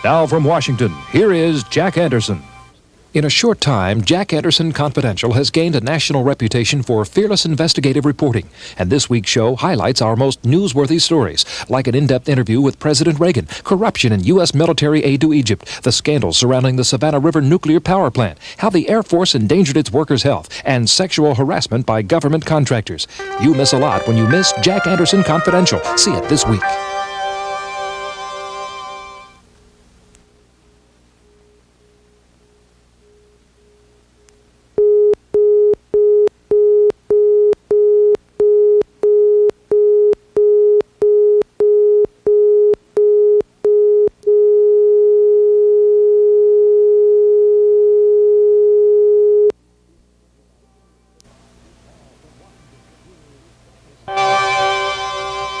Now from Washington, here is Jack Anderson. In a short time, Jack Anderson Confidential has gained a national reputation for fearless investigative reporting, and this week's show highlights our most newsworthy stories, like an in-depth interview with President Reagan, corruption in U.S. military aid to Egypt, the scandals surrounding the Savannah River nuclear power plant, how the Air Force endangered its workers' health, and sexual harassment by government contractors. You miss a lot when you miss Jack Anderson Confidential. See it this week.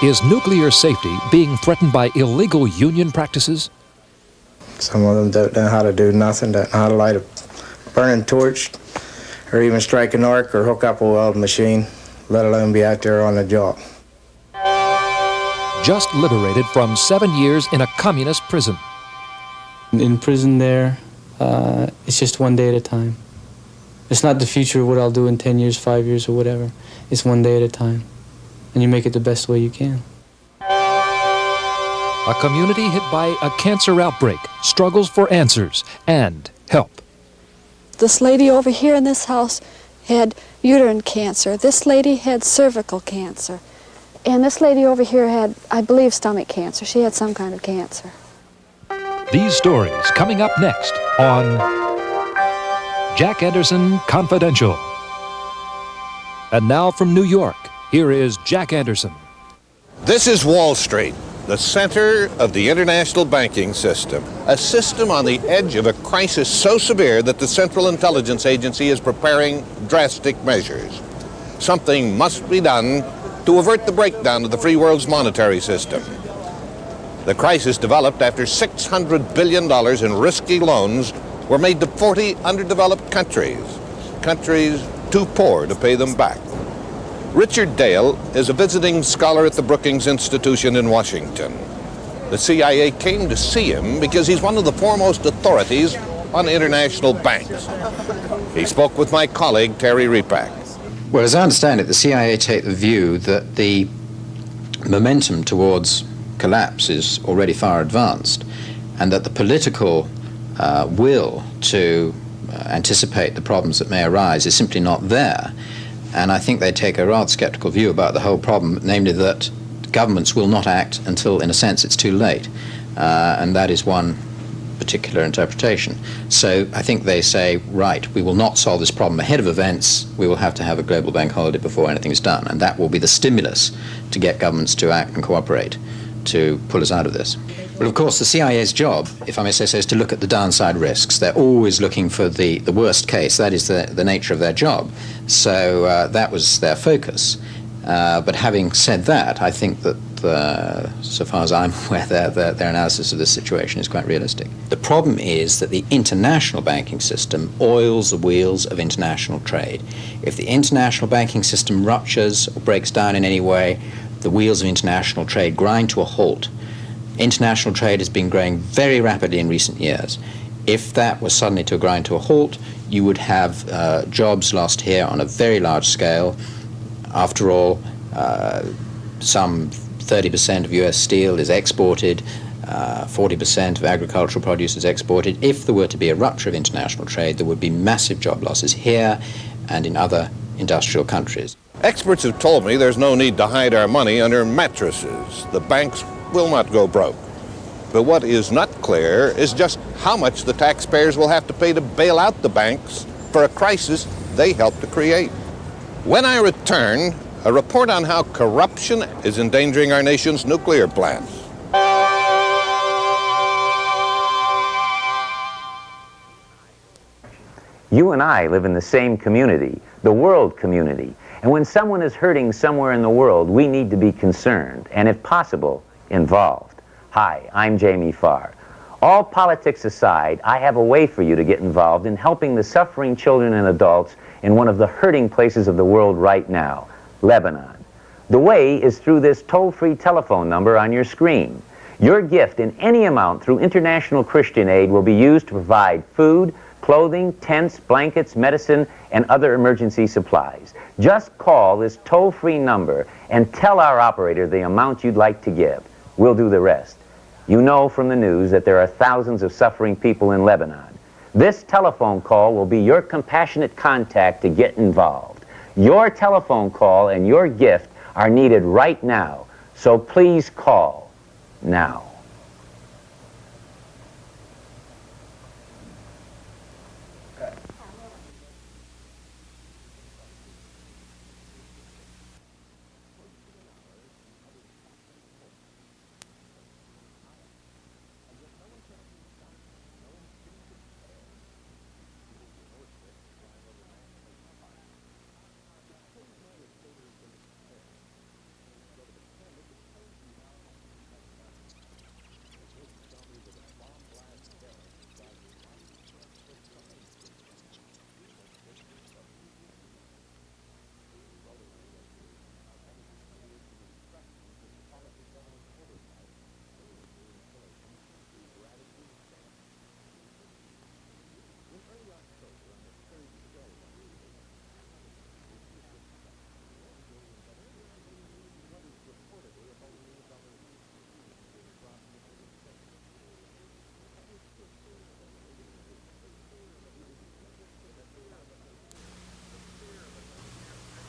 Is nuclear safety being threatened by illegal union practices? Some of them don't know how to do nothing, don't know how to light a burning torch, or even strike an arc or hook up a welding machine, let alone be out there on the job. Just liberated from 7 years in a communist prison. In prison there, it's just one day at a time. It's not the future of what I'll do in 10 years, 5 years, or whatever. It's one day at a time. And you make it the best way you can. A community hit by a cancer outbreak struggles for answers and help. This lady over here in this house had uterine cancer. This lady had cervical cancer. And this lady over here had, I believe, stomach cancer. She had some kind of cancer. These stories coming up next on Jack Anderson Confidential. And now from New York, here is Jack Anderson. This is Wall Street, the center of the international banking system, a system on the edge of a crisis so severe that the Central Intelligence Agency is preparing drastic measures. Something must be done to avert the breakdown of the free world's monetary system. The crisis developed after $600 billion in risky loans were made to 40 underdeveloped countries too poor to pay them back. Richard Dale is a visiting scholar at the Brookings Institution in Washington. The CIA came to see him because he's one of the foremost authorities on international banks. He spoke with my colleague, Terry Repack. Well, as I understand it, the CIA take the view that the momentum towards collapse is already far advanced, and that the political will to anticipate the problems that may arise is simply not there. And I think they take a rather skeptical view about the whole problem, namely that governments will not act until, in a sense, it's too late. And that is one particular interpretation. So I think they say, right, we will not solve this problem ahead of events. We will have to have a global bank holiday before anything is done. And that will be the stimulus to get governments to act and cooperate to pull us out of this. Well, of course, the CIA's job, if I may say so, is to look at the downside risks. They're always looking for the worst case. That is the nature of their job. So that was their focus. But having said that, I think that so far as I'm aware, their analysis of this situation is quite realistic. The problem is that the international banking system oils the wheels of international trade. If the international banking system ruptures or breaks down in any way, the wheels of international trade grind to a halt. International trade has been growing very rapidly in recent years. If that was suddenly to grind to a halt, you would have jobs lost here on a very large scale. After all, some 30% of US steel is exported, 40% of agricultural produce is exported. If there were to be a rupture of international trade, there would be massive job losses here and in other industrial countries. Experts have told me there's no need to hide our money under mattresses. The banks will not go broke. But what is not clear is just how much the taxpayers will have to pay to bail out the banks for a crisis they helped to create. When I return, a report on how corruption is endangering our nation's nuclear plants. You and I live in the same community, the world community. And when someone is hurting somewhere in the world, we need to be concerned and, if possible, involved. Hi, I'm Jamie Farr. All politics aside, I have a way for you to get involved in helping the suffering children and adults in one of the hurting places of the world right now, Lebanon. The way is through this toll-free telephone number on your screen. Your gift in any amount through International Christian Aid will be used to provide food, clothing, tents, blankets, medicine, and other emergency supplies. Just call this toll-free number and tell our operator the amount you'd like to give. We'll do the rest. You know from the news that there are thousands of suffering people in Lebanon. This telephone call will be your compassionate contact to get involved. Your telephone call and your gift are needed right now, so please call now.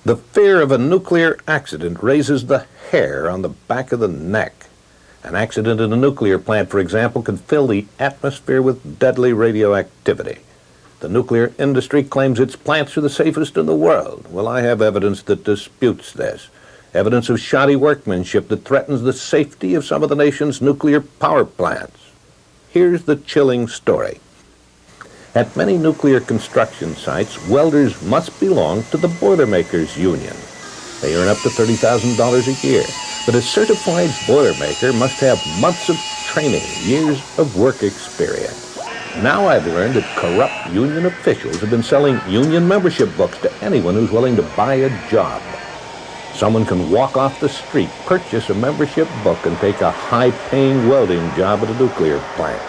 The fear of a nuclear accident raises the hair on the back of the neck. An accident in a nuclear plant, for example, could fill the atmosphere with deadly radioactivity. The nuclear industry claims its plants are the safest in the world. Well, I have evidence that disputes this. Evidence of shoddy workmanship that threatens the safety of some of the nation's nuclear power plants. Here's the chilling story. At many nuclear construction sites, welders must belong to the Boilermakers Union. They earn up to $30,000 a year, but a certified Boilermaker must have months of training, years of work experience. Now I've learned that corrupt union officials have been selling union membership books to anyone who's willing to buy a job. Someone can walk off the street, purchase a membership book, and take a high-paying welding job at a nuclear plant.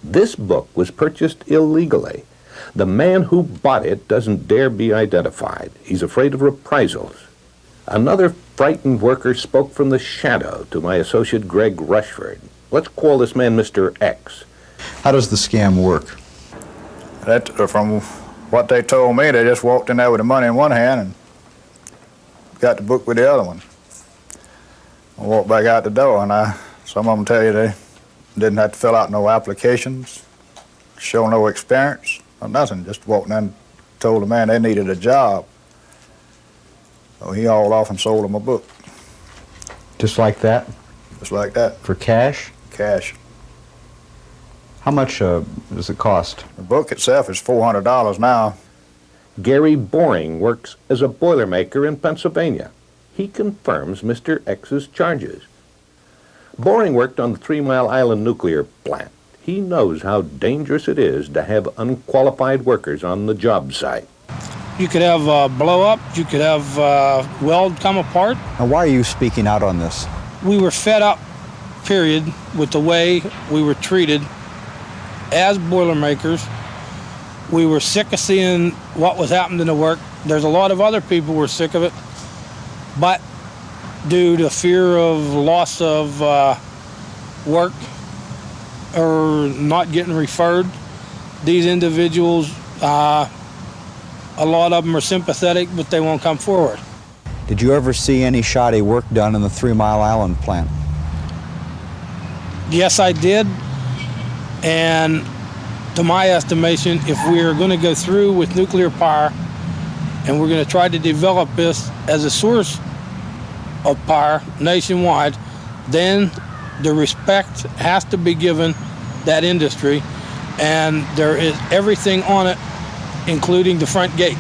This book was purchased illegally. The man who bought it doesn't dare be identified. He's afraid of reprisals. Another frightened worker spoke from the shadow to my associate Greg Rushford. Let's call this man Mr. X. How does the scam work? From what they told me, they just walked in there with the money in one hand and got the book with the other one. I walked back out the door, and some of them tell you they didn't have to fill out no applications, show no experience, or nothing. Just walked in and told the man they needed a job. So he hauled off and sold them a book. Just like that? Just like that. For cash? Cash. How much does it cost? The book itself is $400 now. Gary Boring works as a Boilermaker in Pennsylvania. He confirms Mr. X's charges. Boring worked on the 3 Mile Island nuclear plant. He knows how dangerous it is to have unqualified workers on the job site. You could have blow up, you could have weld come apart. Now, why are you speaking out on this? We were fed up, period, with the way we were treated as Boilermakers. We were sick of seeing what was happening to work. There's a lot of other people who were sick of it, but due to fear of loss of work or not getting referred, these individuals, a lot of them are sympathetic, but they won't come forward. Did you ever see any shoddy work done in the 3 Mile Island plant? Yes, I did. And to my estimation, if we are going to go through with nuclear power and we're going to try to develop this as a source of power nationwide, then the respect has to be given that industry, and there is everything on it, including the front gate,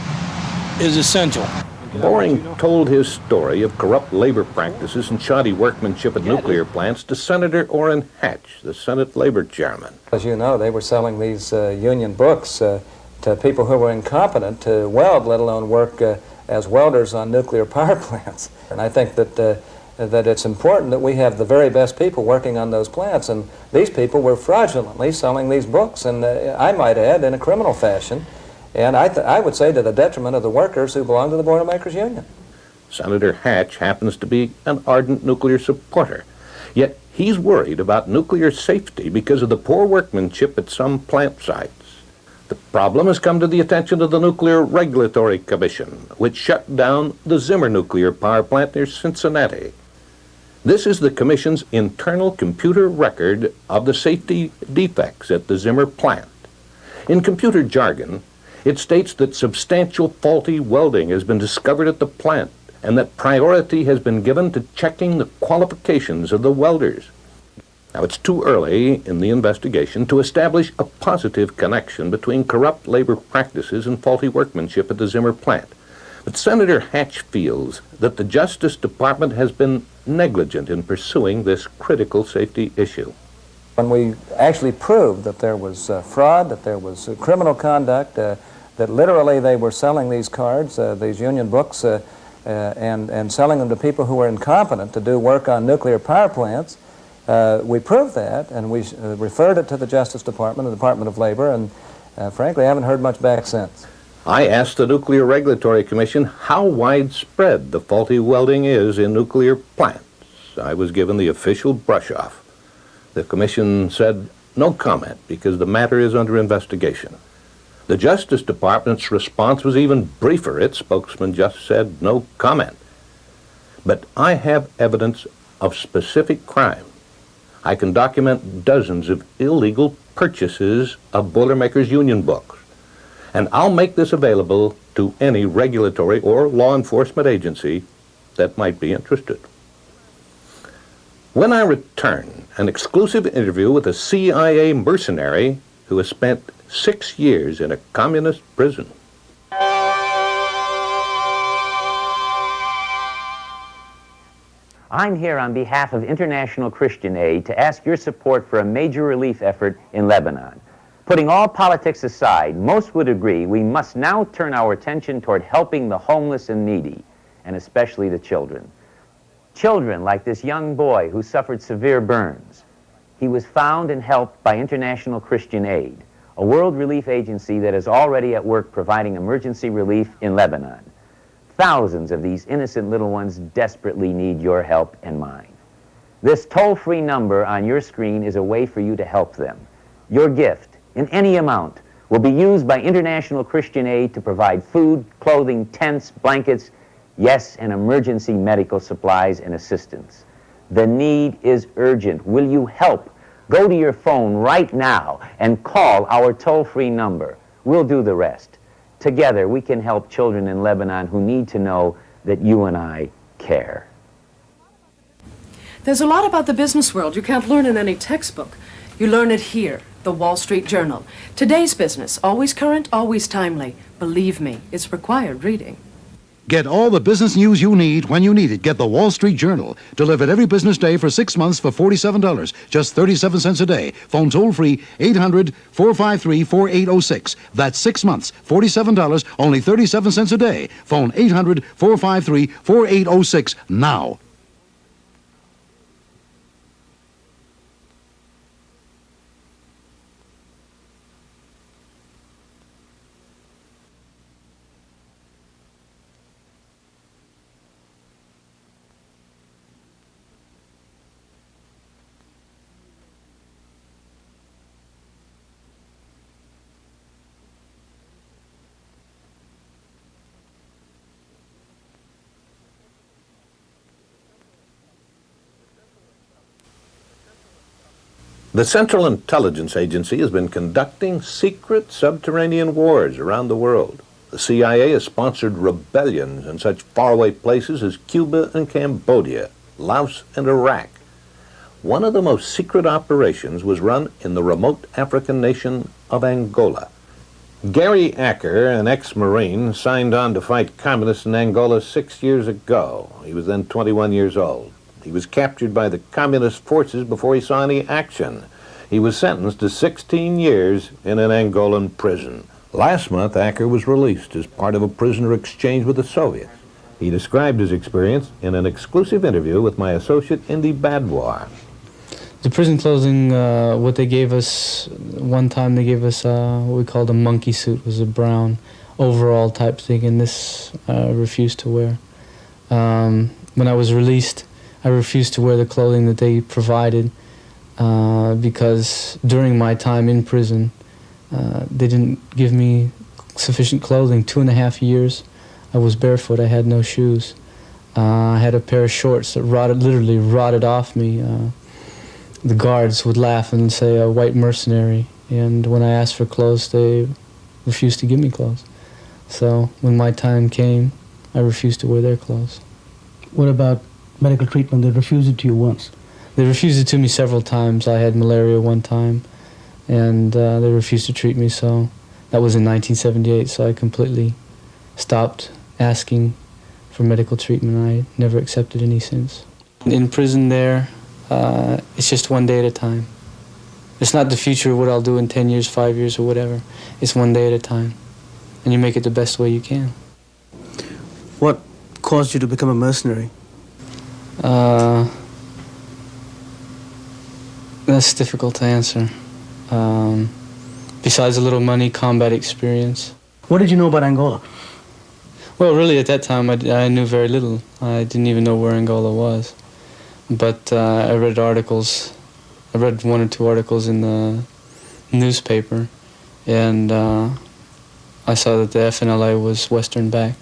is essential. Boring told his story of corrupt labor practices and shoddy workmanship at nuclear plants to Senator Orrin Hatch, the Senate Labor Chairman. As you know, they were selling these union books to people who were incompetent to weld, let alone work as welders on nuclear power plants. And I think that that it's important that we have the very best people working on those plants, and these people were fraudulently selling these books, and I might add, in a criminal fashion, and I would say to the detriment of the workers who belong to the Boilermakers Union. Senator Hatch happens to be an ardent nuclear supporter, yet he's worried about nuclear safety because of the poor workmanship at some plant sites. The problem has come to the attention of the Nuclear Regulatory Commission, which shut down the Zimmer nuclear power plant near Cincinnati. This is the Commission's internal computer record of the safety defects at the Zimmer plant. In computer jargon, it states that substantial faulty welding has been discovered at the plant and that priority has been given to checking the qualifications of the welders. Now, it's too early in the investigation to establish a positive connection between corrupt labor practices and faulty workmanship at the Zimmer plant. But Senator Hatch feels that the Justice Department has been negligent in pursuing this critical safety issue. When we actually proved that there was fraud, that there was criminal conduct, that literally they were selling these cards, these union books, and selling them to people who were incompetent to do work on nuclear power plants, we proved that, and we referred it to the Justice Department, the Department of Labor, and frankly, I haven't heard much back since. I asked the Nuclear Regulatory Commission how widespread the faulty welding is in nuclear plants. I was given the official brush-off. The Commission said no comment because the matter is under investigation. The Justice Department's response was even briefer. Its spokesman just said no comment. But I have evidence of specific crime. I can document dozens of illegal purchases of Boilermakers Union books. And I'll make this available to any regulatory or law enforcement agency that might be interested. When I return, an exclusive interview with a CIA mercenary who has spent 6 years in a communist prison. I'm here on behalf of International Christian Aid to ask your support for a major relief effort in Lebanon. Putting all politics aside, most would agree we must now turn our attention toward helping the homeless and needy, and especially the children. Children like this young boy who suffered severe burns. He was found and helped by International Christian Aid, a world relief agency that is already at work providing emergency relief in Lebanon. Thousands of these innocent little ones desperately need your help and mine. This toll-free number on your screen is a way for you to help them. Your gift, in any amount, will be used by International Christian Aid to provide food, clothing, tents, blankets, yes, and emergency medical supplies and assistance. The need is urgent. Will you help? Go to your phone right now and call our toll-free number. We'll do the rest. Together, we can help children in Lebanon who need to know that you and I care. There's a lot about the business world you can't learn in any textbook. You learn it here, the Wall Street Journal. Today's business, always current, always timely. Believe me, it's required reading. Get all the business news you need when you need it. Get the Wall Street Journal. Delivered every business day for 6 months for $47. Just 37 cents a day. Phone toll free 800-453-4806. That's 6 months, $47, only 37 cents a day. Phone 800-453-4806 now. The Central Intelligence Agency has been conducting secret subterranean wars around the world. The CIA has sponsored rebellions in such faraway places as Cuba and Cambodia, Laos and Iraq. One of the most secret operations was run in the remote African nation of Angola. Gary Acker, an ex-Marine, signed on to fight communists in Angola 6 years ago. He was then 21 years old. He was captured by the communist forces before he saw any action. He was sentenced to 16 years in an Angolan prison. Last month, Acker was released as part of a prisoner exchange with the Soviets. He described his experience in an exclusive interview with my associate Indy Badwar. The prison clothing, what they gave us, one time they gave us what we called a monkey suit, was a brown overall type thing, and this I refused to wear. When I was released, I refused to wear the clothing that they provided because during my time in prison, they didn't give me sufficient clothing. 2.5 years, I was barefoot. I had no shoes. I had a pair of shorts that literally rotted off me. The guards would laugh and say, "A white mercenary." And when I asked for clothes, they refused to give me clothes. So when my time came, I refused to wear their clothes. What about medical treatment? They refused it to you once. They refused it to me several times. I had malaria one time, and they refused to treat me, so that was in 1978, so I completely stopped asking for medical treatment. I never accepted any since. In prison there, it's just one day at a time. It's not the future, what I'll do in 10 years, 5 years, or whatever. It's one day at a time, and you make it the best way you can. What caused you to become a mercenary? That's difficult to answer. Besides a little money, combat experience. What did you know about Angola? Well, really, at that time, I knew very little. I didn't even know where Angola was. But I read articles. I read 1 or 2 articles in the newspaper, and I saw that the FNLA was Western backed.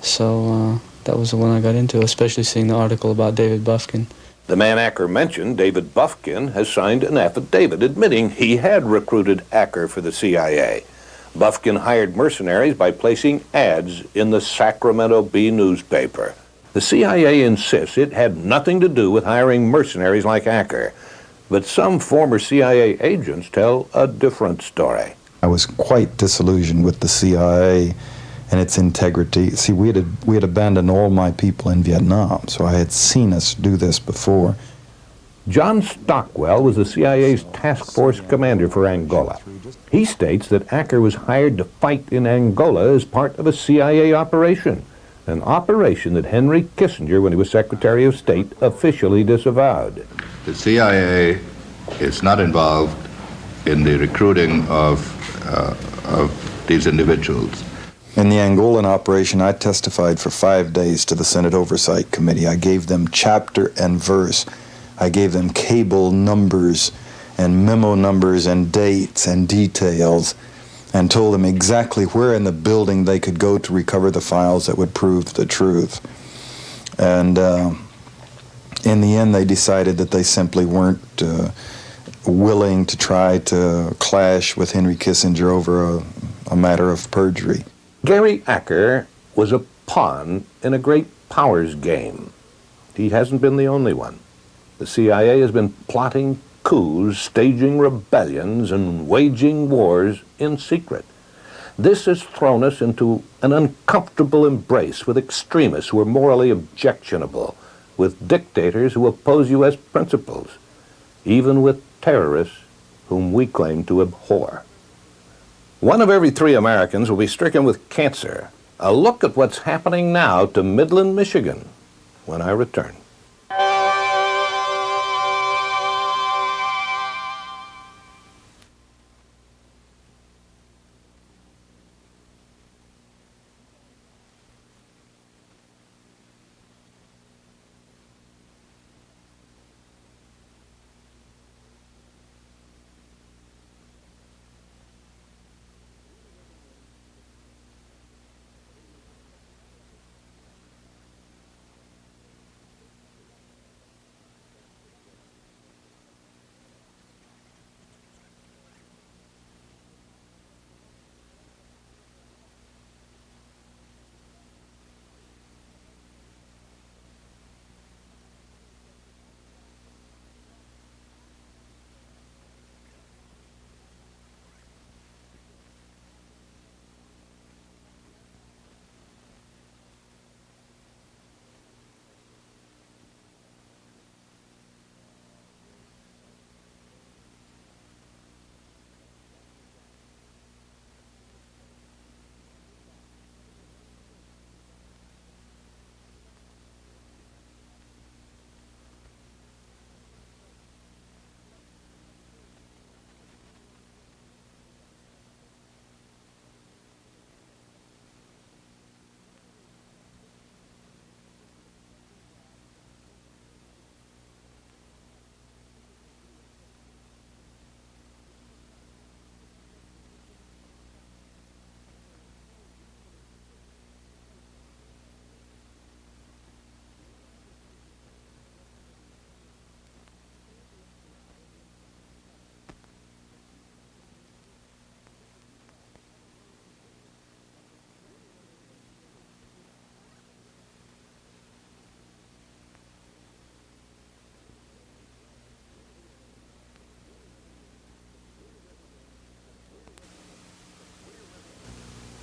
So that was the one I got into, especially seeing the article about David Bufkin. The man Acker mentioned, David Bufkin, has signed an affidavit admitting he had recruited Acker for the CIA. Bufkin hired mercenaries by placing ads in the Sacramento Bee newspaper. The CIA insists it had nothing to do with hiring mercenaries like Acker, but some former CIA agents tell a different story. I was quite disillusioned with the CIA and its integrity. See, we had abandoned all my people in Vietnam, so I had seen us do this before. John Stockwell was the CIA's task force commander for Angola. He states that Acker was hired to fight in Angola as part of a CIA operation, an operation that Henry Kissinger, when he was Secretary of State, officially disavowed. The CIA is not involved in the recruiting of these individuals. In the Angolan operation, I testified for 5 days to the Senate Oversight Committee. I gave them chapter and verse. I gave them cable numbers and memo numbers and dates and details, and told them exactly where in the building they could go to recover the files that would prove the truth. And in the end, they decided that they simply weren't willing to try to clash with Henry Kissinger over a matter of perjury. Gary Acker was a pawn in a great powers game. He hasn't been the only one. The CIA has been plotting coups, staging rebellions, and waging wars in secret. This has thrown us into an uncomfortable embrace with extremists who are morally objectionable, with dictators who oppose U.S. principles, even with terrorists whom we claim to abhor. 1 of every 3 Americans will be stricken with cancer. A look at what's happening now to Midland, Michigan, when I return.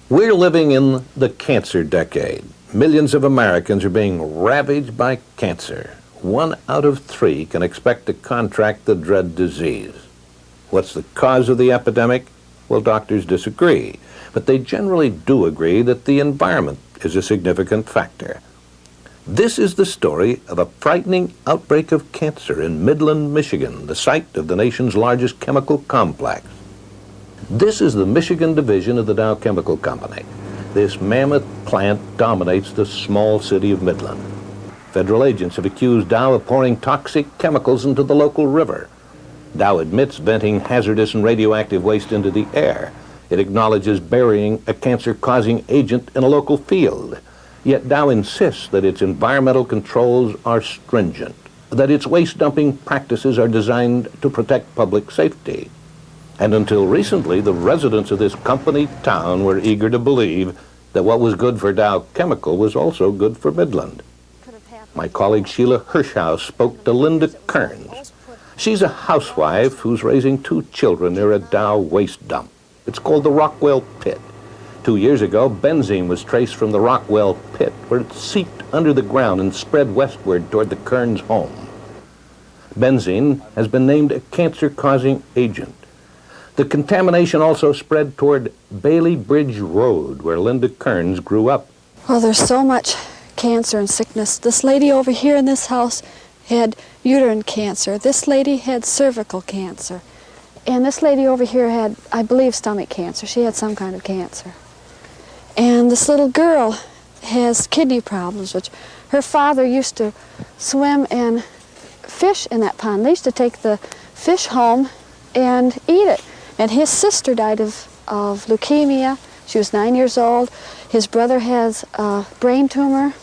We're living in the cancer decade. Millions of Americans are being ravaged by cancer. 1 out of 3 can expect to contract the dread disease. What's the cause of the epidemic? Well, doctors disagree, but they generally do agree that the environment is a significant factor. This is the story of a frightening outbreak of cancer in Midland, Michigan, the site of the nation's largest chemical complex. This is the Michigan division of the Dow Chemical Company. This mammoth plant dominates the small city of Midland. Federal agents have accused Dow of pouring toxic chemicals into the local river. Dow admits venting hazardous and radioactive waste into the air. It acknowledges burying a cancer-causing agent in a local field. Yet Dow insists that its environmental controls are stringent, that its waste dumping practices are designed to protect public safety. And until recently, the residents of this company town were eager to believe that what was good for Dow Chemical was also good for Midland. My colleague Sheila Hirschhaus spoke to Linda Kearns. She's a housewife who's raising 2 children near a Dow waste dump. It's called the Rockwell Pit. 2 years ago, benzene was traced from the Rockwell Pit, where it seeped under the ground and spread westward toward the Kearns home. Benzene has been named a cancer-causing agent. The contamination also spread toward Bailey Bridge Road, where Linda Kearns grew up. Well, there's so much cancer and sickness. This lady over here in this house had uterine cancer. This lady had cervical cancer. And this lady over here had, I believe, stomach cancer. She had some kind of cancer. And this little girl has kidney problems, which her father used to swim and fish in that pond. They used to take the fish home and eat it. And his sister died of leukemia. She was 9 years old. His brother has a brain tumor.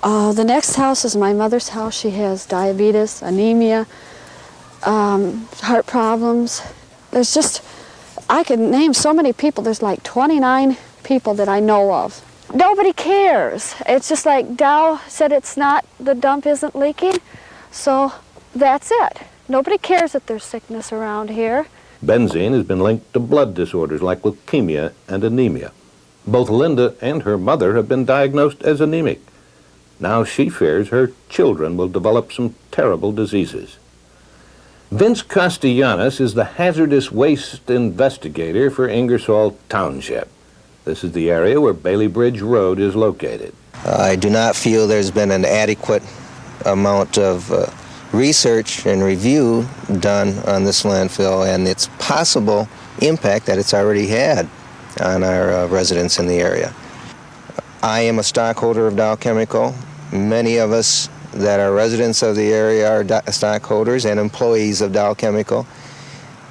The next house is my mother's house. She has diabetes, anemia, heart problems. There's just, I could name so many people. There's like 29 people that I know of. Nobody cares. It's just like Dow said it's not, the dump isn't leaking, so that's it. Nobody cares that there's sickness around here. Benzene has been linked to blood disorders like leukemia and anemia. Both Linda and her mother have been diagnosed as anemic. Now she fears her children will develop some terrible diseases. Vince Castellanos is the hazardous waste investigator for Ingersoll Township. This is the area where Bailey Bridge Road is located. I do not feel there's been an adequate amount of research and review done on this landfill and its possible impact that it's already had on our residents in the area. I am a stockholder of Dow Chemical. Many of us that are residents of the area are stockholders and employees of Dow Chemical,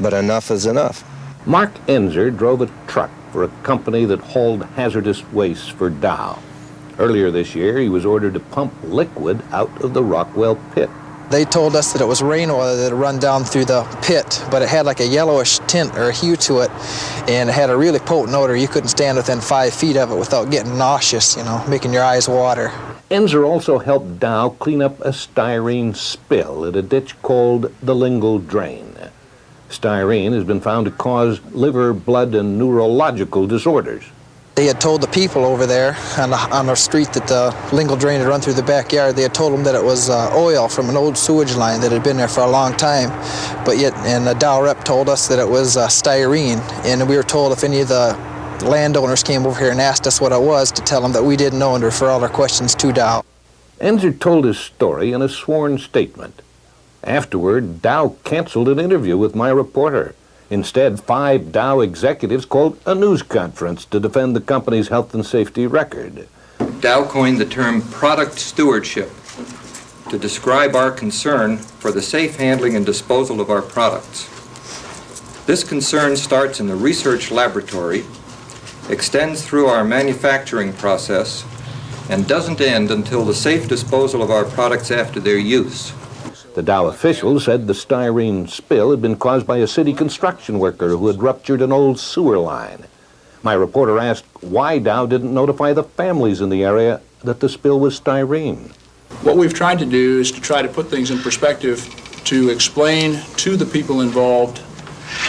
but enough is enough. Mark Enzer drove a truck for a company that hauled hazardous waste for Dow. Earlier this year, he was ordered to pump liquid out of the Rockwell Pit. They told us that it was rain oil that had run down through the pit, but it had like a yellowish tint or a hue to it, and it had a really potent odor. You couldn't stand within 5 feet of it without getting nauseous, you know, making your eyes water. Enzer also helped Dow clean up a styrene spill at a ditch called the Lingle Drain. Styrene has been found to cause liver, blood, and neurological disorders. They had told the people over there on the street that the Lingle Drain had run through the backyard. They had told them that it was oil from an old sewage line that had been there for a long time. But yet, and the Dow rep told us that it was styrene. And we were told if any of the landowners came over here and asked us what it was, to tell them that we didn't know and to refer all our questions to Dow. Enzer told his story in a sworn statement. Afterward, Dow canceled an interview with my reporter. Instead, 5 Dow executives called a news conference to defend the company's health and safety record. Dow coined the term product stewardship to describe our concern for the safe handling and disposal of our products. This concern starts in the research laboratory, extends through our manufacturing process, and doesn't end until the safe disposal of our products after their use. The Dow officials said the styrene spill had been caused by a city construction worker who had ruptured an old sewer line. My reporter asked why Dow didn't notify the families in the area that the spill was styrene. What we've tried to do is to try to put things in perspective, to explain to the people involved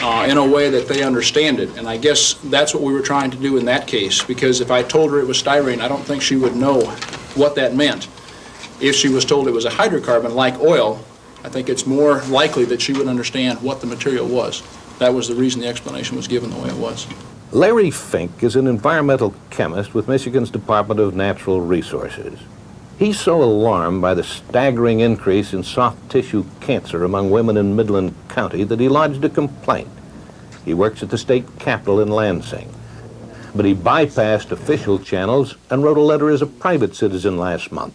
in a way that they understand it. And I guess that's what we were trying to do in that case, because if I told her it was styrene, I don't think she would know what that meant. If she was told it was a hydrocarbon like oil, I think it's more likely that she would understand what the material was. That was the reason the explanation was given the way it was. Larry Fink is an environmental chemist with Michigan's Department of Natural Resources. He's so alarmed by the staggering increase in soft tissue cancer among women in Midland County that he lodged a complaint. He works at the state capitol in Lansing, but he bypassed official channels and wrote a letter as a private citizen last month.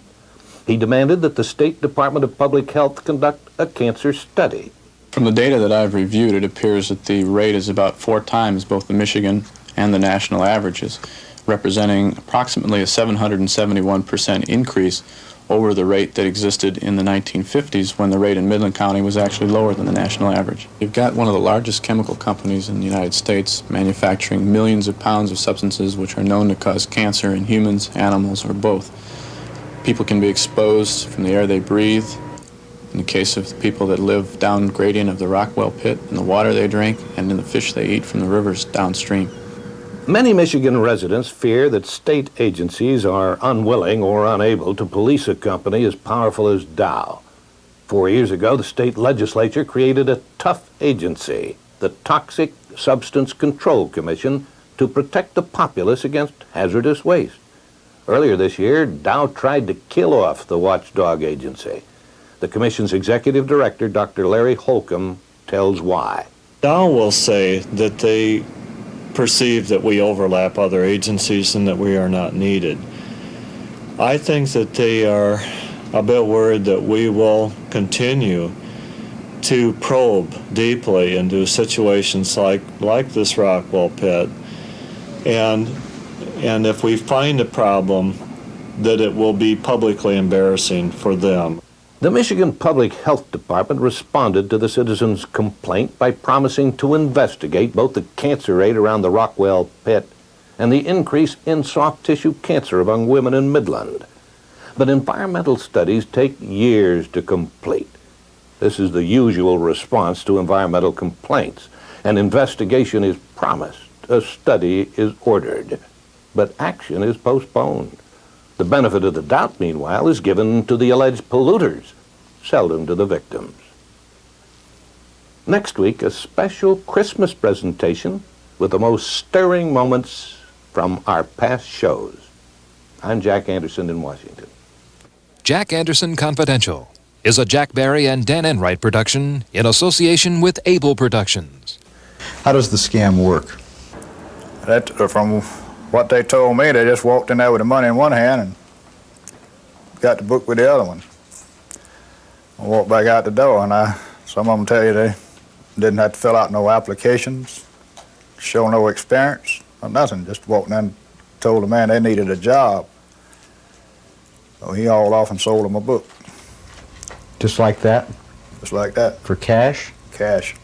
He demanded that the State Department of Public Health conduct a cancer study. From the data that I've reviewed, it appears that the rate is about 4 times both the Michigan and the national averages, representing approximately a 771% increase over the rate that existed in the 1950s when the rate in Midland County was actually lower than the national average. You've got one of the largest chemical companies in the United States manufacturing millions of pounds of substances which are known to cause cancer in humans, animals, or both. People can be exposed from the air they breathe. In the case of the people that live down gradient of the Rockwell pit, in the water they drink, and in the fish they eat from the rivers downstream. Many Michigan residents fear that state agencies are unwilling or unable to police a company as powerful as Dow. 4 years ago, the state legislature created a tough agency, the Toxic Substance Control Commission, to protect the populace against hazardous waste. Earlier this year, Dow tried to kill off the watchdog agency. The commission's executive director, Dr. Larry Holcomb, tells why. Dow will say that they perceive that we overlap other agencies and that we are not needed. I think that they are a bit worried that we will continue to probe deeply into situations like this Rockwell pit, and if we find a problem, that it will be publicly embarrassing for them. The Michigan Public Health Department responded to the citizens' complaint by promising to investigate both the cancer rate around the Rockwell pit and the increase in soft tissue cancer among women in Midland. But environmental studies take years to complete. This is the usual response to environmental complaints. An investigation is promised, a study is ordered, but action is postponed. The benefit of the doubt, meanwhile, is given to the alleged polluters, seldom to the victims. Next week, a special Christmas presentation with the most stirring moments from our past shows. I'm Jack Anderson in Washington. Jack Anderson Confidential is a Jack Barry and Dan Enright production in association with Able Productions. How does the scam work? From what they told me, they just walked in there with the money in one hand and got the book with the other one. I walked back out the door, and some of them tell you they didn't have to fill out no applications, show no experience, or nothing. Just walked in and told the man they needed a job. So he hauled off and sold them a book. Just like that? Just like that. For cash? Cash.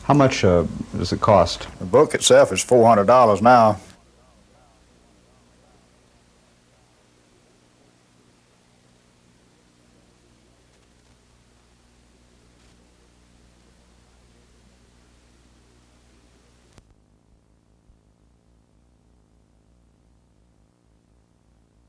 How much does it cost? The book itself is $400 now.